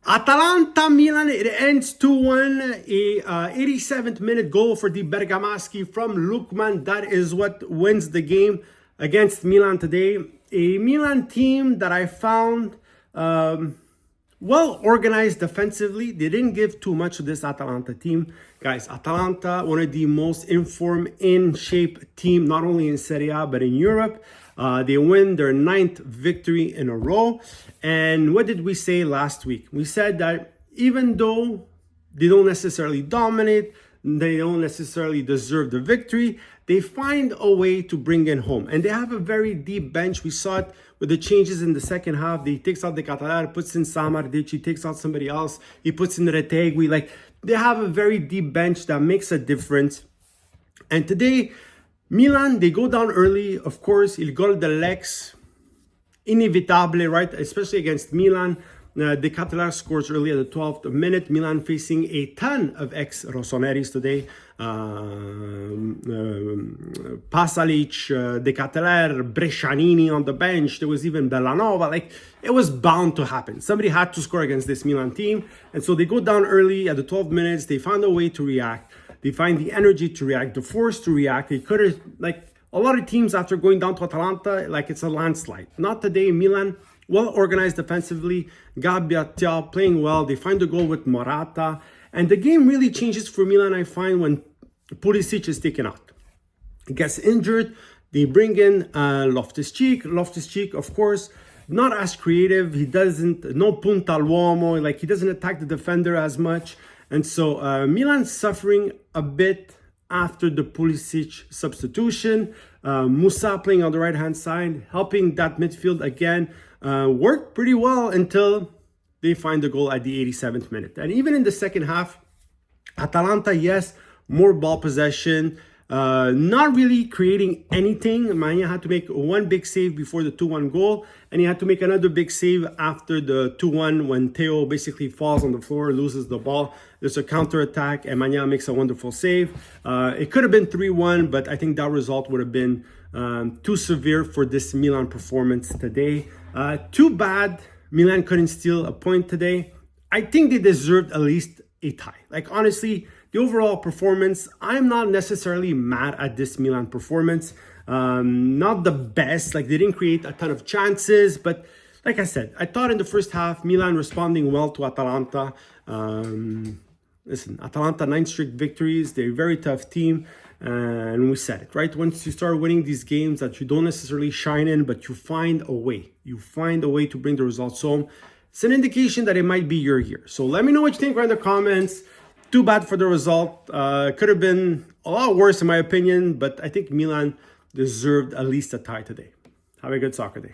Atalanta Milan, it ends 2-1, a 87th minute goal for the Bergamaschi from Lookman. That is what wins the game against Milan today. A Milan team that I found well organized defensively. They didn't give too much to this Atalanta team. Guys, Atalanta, one of the most informed, in shape team, not only in Serie A, but in Europe. They win their 9th victory in a row. And what did we say last week? We said that even though they don't necessarily dominate, they don't necessarily deserve the victory, they find a way to bring it home. And they have a very deep bench. We saw it with the changes in the second half. They takes out the Catalan, puts in Samardich, he takes out somebody else, he puts in Retegui. Like, they have a very deep bench that makes a difference. And today, Milan, they go down early. Of course, il gol dell'ex, inevitabile, right? Especially against Milan. The Catalan scores early at the 12th minute. Milan facing a ton of ex-Rossoneris today. Pasalic, De Catalan, Brescianini on the bench. There was even Bellanova. Like, it was bound to happen. Somebody had to score against this Milan team. And so they go down early at the 12 minutes. They found a way to react. They find the energy to react, the force to react. They could have, like a lot of teams after going down to Atalanta, like it's a landslide. Not today. Milan, well organized defensively. Galletto playing well. They find the goal with Morata. And the game really changes for Milan, I find, when Pulisic is taken out. He gets injured. They bring in Loftus-Cheek. Loftus-Cheek, of course, not as creative. He doesn't, no punta all'uomo. Like, he doesn't attack the defender as much. And so Milan's suffering a bit after the Pulisic substitution. Musa playing on the right-hand side, helping that midfield again. Worked pretty well until they find the goal at the 87th minute. And even in the second half, Atalanta, yes, more ball possession. Not really creating anything. Mania had to make one big save before the 2-1 goal, and he had to make another big save after the 2-1 when Theo basically falls on the floor, loses the ball. There's a counter-attack, and Mania makes a wonderful save. It could have been 3-1, but I think that result would have been too severe for this Milan performance today. Too bad Milan couldn't steal a point today. I think they deserved at least a tie. Like, honestly, the overall performance, I'm not necessarily mad at this Milan performance. Not the best. Like, they didn't create a ton of chances, but like I said, I thought in the first half, Milan responding well to Atalanta. Listen, Atalanta, 9 straight victories. They're a very tough team. And we said it, right? Once you start winning these games that you don't necessarily shine in, but you find a way. You find a way to bring the results home. It's an indication that it might be your year. So let me know what you think right in the comments. Too bad for the result. Could have been a lot worse in my opinion, but I think Milan deserved at least a tie today. Have a good soccer day.